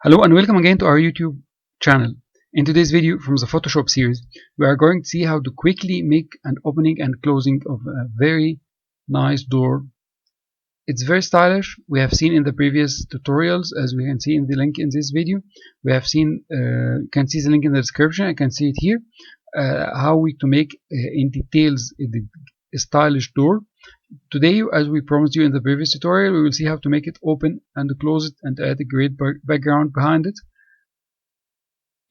Hello and welcome again to our YouTube channel. In today's video from the Photoshop series, we are going to see how to quickly make an opening and closing of a very nice door. It's very stylish. We have seen in the previous tutorials, as we can see in the link in this video. We have seen, you can see the link in the description. I can see it here. How we to make in details a stylish door. Today, as we promised you in the previous tutorial, we will see how to make it open and close it and add a great background behind it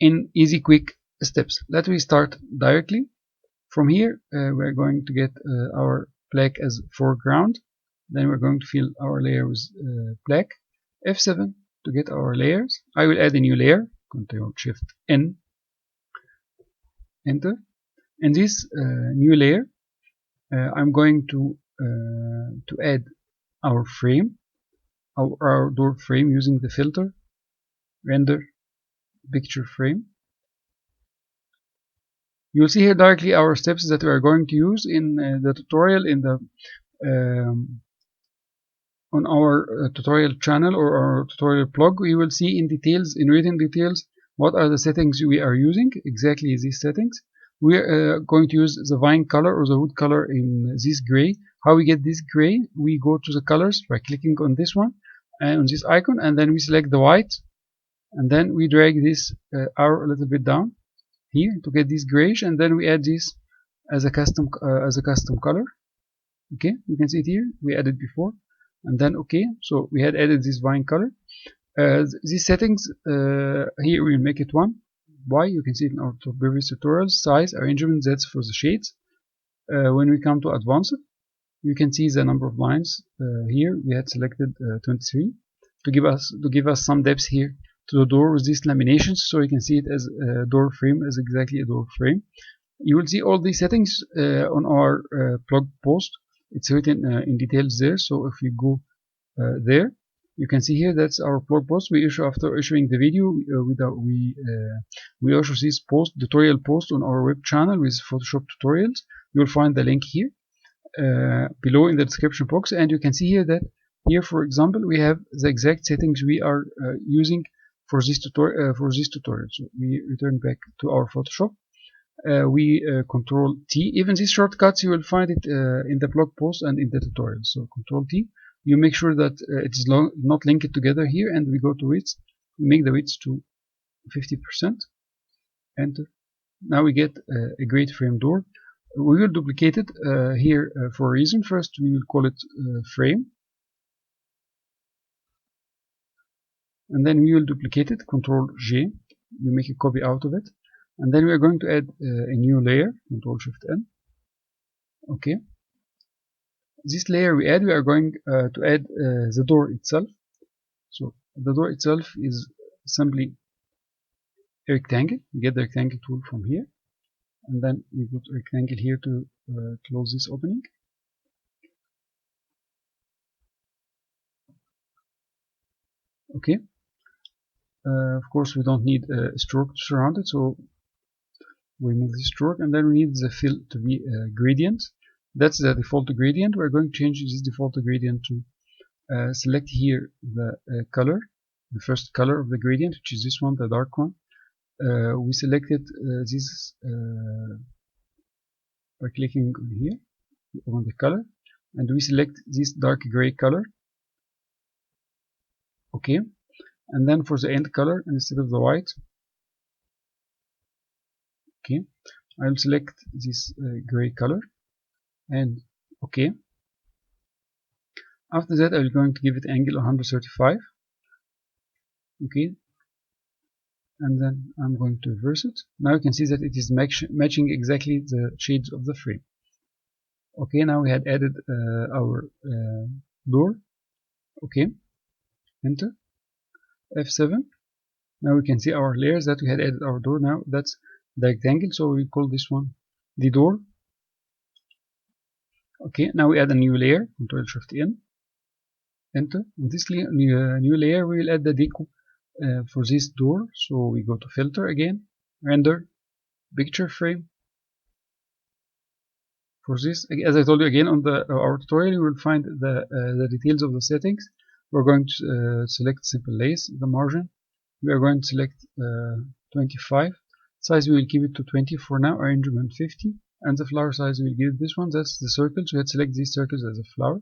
in easy, quick steps. Let me start directly. From here, we're going to get our black as foreground. Then we're going to fill our layer with black. F7 to get our layers. I will add a new layer. Ctrl-Shift-N. Enter. In this new layer, I'm going to add our frame, our door frame, using the filter, render, picture frame. You'll see here directly our steps that we are going to use in the tutorial in the on our tutorial channel or our tutorial blog. You will see in details, in written details, what are the settings we are using, exactly these settings. We are going to use the vine color or the wood color in this gray. How we get this gray? We go to the colors by clicking on this one and on this icon, and then we select the white, and then we drag this arrow a little bit down here to get this grayish, and then we add this as a custom color. Okay, you can see it here. We added before, and then okay. So we had added this vine color. These settings here we'll make it 1. Why? You can see it in our previous tutorials. Size, arrangement, that's for the shades. When we come to advanced, you can see the number of lines. Here we had selected 23 to give us some depth here to the door with these laminations, so you can see it as a door frame, as exactly a door frame. You will see all these settings on our blog post. It's written in details there. So if you go there, you can see here that's our blog post we issue after issuing the video. We also see this tutorial post on our web channel with Photoshop tutorials. You will find the link here below in the description box, and you can see here that here, for example, we have the exact settings we are using for this tutorial. So we return back to our Photoshop. We Control T. Even these shortcuts you will find it in the blog post and in the tutorial. So Control T. You make sure that it is not linked together here, and we go to width. We make the width to 50%. Enter. Now we get a great frame door. We will duplicate it here for a reason. First, we will call it frame, and then we will duplicate it. Control J. You make a copy out of it, and then we are going to add a new layer. Control-Shift-N. Okay. This layer we are going to add the door itself. So the door itself is simply a rectangle. We get the rectangle tool from here, and then we put a rectangle here to close this opening. Okay. Of course, we don't need a stroke to surround it, so we remove the stroke, and then we need the fill to be gradient. That's the default gradient. We're going to change this default gradient to select here the color, the first color of the gradient, which is this one, the dark one. We selected this by clicking on here, on the color, and we select this dark gray color. Okay, and then for the end color, instead of the white, okay, I will select this gray color, and okay. After that, I'm going to give it angle 135. Okay, and then I'm going to reverse it. Now you can see that it is matching exactly the shades of the frame. Okay, now we had added our door. Okay, enter. F7. Now we can see our layers that we had added our door. Now that's the rectangle, so we call this one the door. Okay, now we add a new layer. Control-Shift-N. Enter. On this new layer, we will add the deco for this door. So we go to filter again, render, picture frame. For this, as I told you again on our tutorial, you will find the details of the settings. We're going to select simple lace, the margin. we are going to select 25. Size we will keep it to 20 for now, arrangement 50, and the flower size we will give this one, that's the circles. We had select these circles as a flower.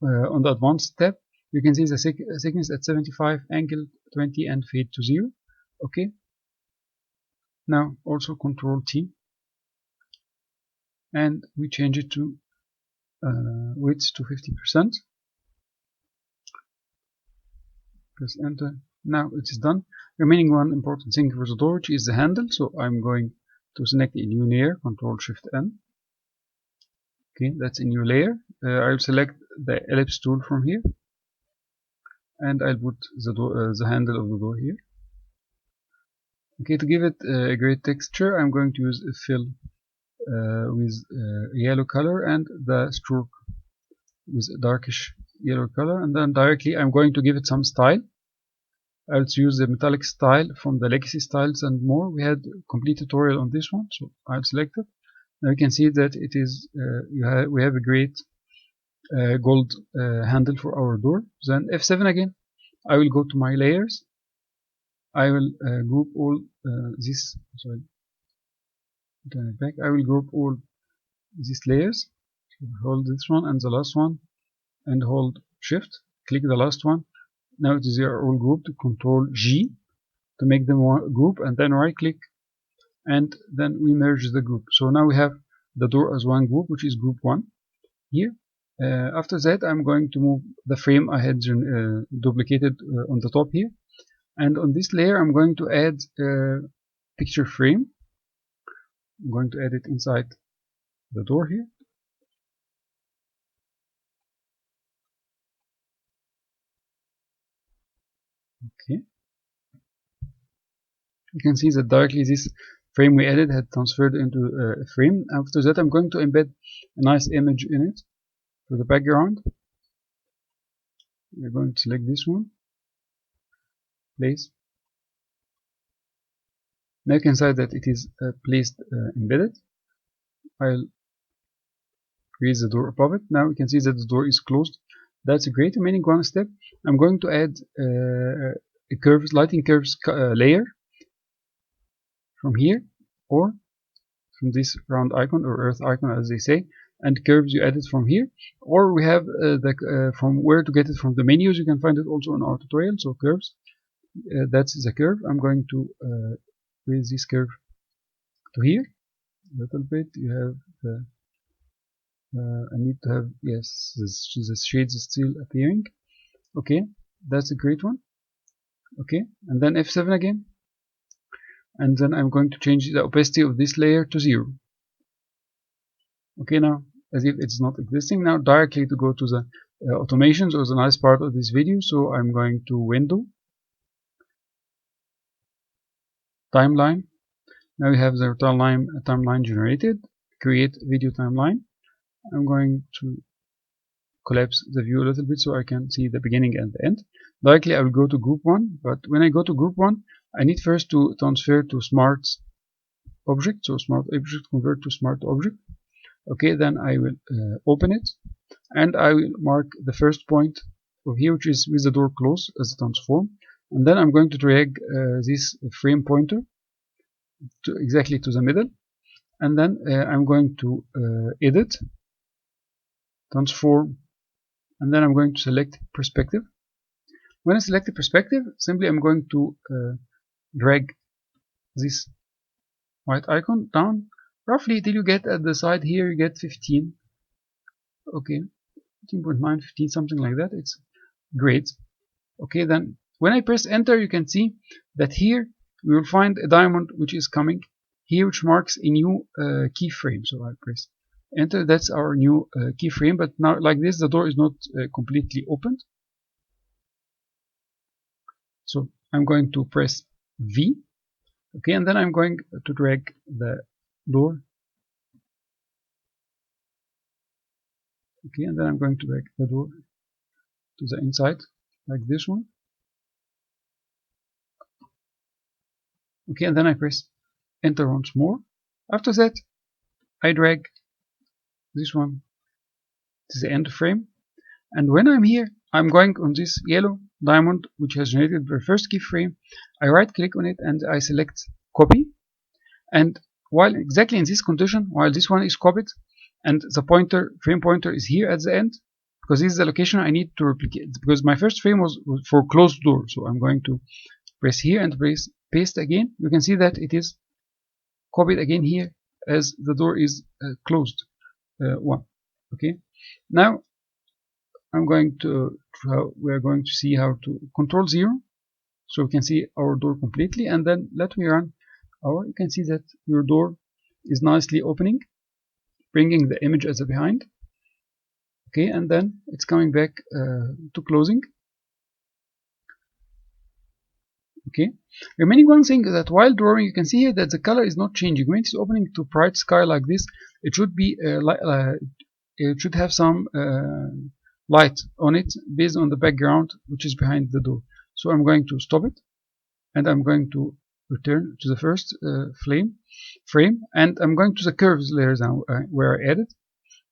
On the advanced tab, you can see the thickness at 75, angle 20, and fade to 0. Okay. Now also Control T, and we change it to width to 50%. Press enter. Now it is done. Remaining one important thing for the door, which is the handle. So I'm going to select a new layer, Control Shift N. Okay, that's a new layer. I'll select the ellipse tool from here, and I'll put the handle of the door here. Okay, to give it a great texture, I'm going to use a fill with yellow color and the stroke with a darkish yellow color, and then directly I'm going to give it some style. I'll use the metallic style from the legacy styles and more. We had a complete tutorial on this one, so I'll select it. Now you can see that it is we have a great gold handle for our door. Then F7 again. I will go to my layers. I will group all this. Sorry, turn it back. I will group all these layers. So hold this one and the last one, and hold Shift. Click the last one. Now it is all grouped. Control G to make them one group, and then right click, and then we merge the group. So now we have the door as one group, which is group 1 here. After that, I'm going to move the frame I had duplicated on the top here, and on this layer I'm going to add a picture frame. I'm going to add it inside the door here. Okay, you can see that directly this frame we added had transferred into a frame. After that, I'm going to embed a nice image in it for the background. We're going to select this one, place. Now you can see that it is placed embedded. I'll create the door above it. Now you can see that the door is closed. That's a great. Remaining one step. I'm going to add a curves, lighting curves layer from here, or from this round icon or earth icon as they say, and curves you add it from here, or we have from where to get it from the menus. You can find it also in our tutorial. So curves, that's the curve. I'm going to raise this curve to here a little bit. You have the I need to have, yes, the shades is still appearing. Okay, that's a great one. Okay, and then F7 again, and then I'm going to change the opacity of this layer to 0. Okay, now as if it's not existing. Now directly to go to the automations, or the nice part of this video. So I'm going to Window, Timeline. Now we have the timeline generated. Create video timeline. I'm going to collapse the view a little bit so I can see the beginning and the end. Directly I will go to group 1, but when I go to group 1, I need first to transfer to smart object. So smart object convert to smart object. Okay, then I will open it, and I will mark the first point of here, which is with the door closed as a transform, and then I'm going to drag this frame pointer to exactly to the middle, and then I'm going to edit, transform, and then I'm going to select perspective. When I select the perspective, simply I'm going to drag this white icon down roughly till you get at the side here, you get 15. Okay, 15.9, 15, something like that. It's great. Okay, then when I press enter, you can see that here we will find a diamond which is coming here, which marks a new keyframe. So I press enter. That's our new keyframe. But now, like this, the door is not completely opened. So I'm going to press V. Okay, and then I'm going to drag the door. Okay, and then I'm going to drag the door to the inside, like this one. Okay, and then I press enter once more. After that, I drag this one to the end frame. And when I'm here, I'm going on this yellow diamond which has generated the first keyframe. I right click on it and I select copy, and while exactly in this condition, while this one is copied and the frame pointer is here at the end, because this is the location I need to replicate, because my first frame was for closed door. So I'm going to press here and press paste again. You can see that it is copied again here as the door is closed one. Okay, now we are going to see how to control 0, so we can see our door completely, and then let me run you can see that your door is nicely opening, bringing the image as a behind. Okay, and then it's coming back to closing. Okay, remaining one thing is that while drawing, you can see here that the color is not changing. When it's opening to bright sky like this, it should be it should have some light on it based on the background which is behind the door. So I'm going to stop it, and I'm going to return to the first frame, and I'm going to the curves layer now where I added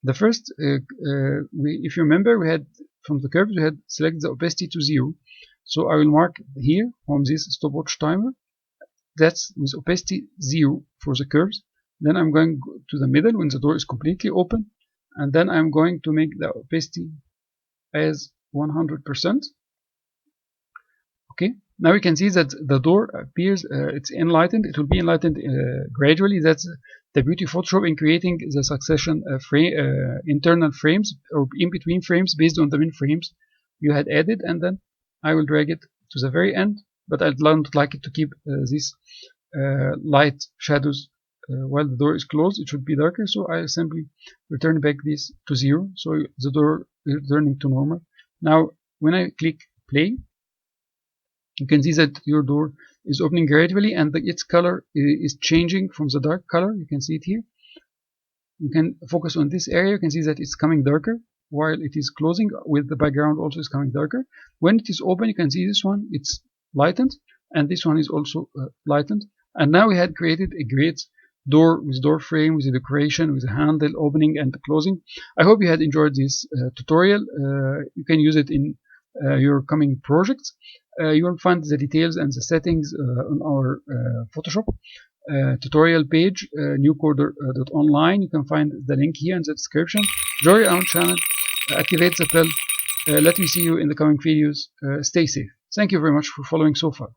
the first. If you remember, we had from the curves we had selected the opacity to 0. So I will mark here on this stopwatch timer that's with opacity 0 for the curves. Then I'm going to the middle when the door is completely open, and then I'm going to make the opacity as 100%. Okay, now we can see that the door appears, it's enlightened. It will be enlightened gradually. That's the beauty of Photoshop in creating the succession internal frames or in between frames based on the main frames you had added, and then I will drag it to the very end, but I don't like it to keep these light shadows while the door is closed. It should be darker, so I simply return back this to 0, so the door is returning to normal. Now when I click play, you can see that your door is opening gradually, and its color is changing from the dark color. You can see it here. You can focus on this area. You can see that it's coming darker while it is closing, with the background also is coming darker. When it is open, you can see this one, it's lightened, and this one is also lightened. And now we had created a great door with door frame, with a decoration, with a handle opening and closing. I hope you had enjoyed this tutorial. You can use it in your coming projects. You will find the details and the settings on our Photoshop tutorial page, newcoder.online. You can find the link here in the description. Join our channel, activate the bell. Let me see you in the coming videos. Stay safe. Thank you very much for following so far.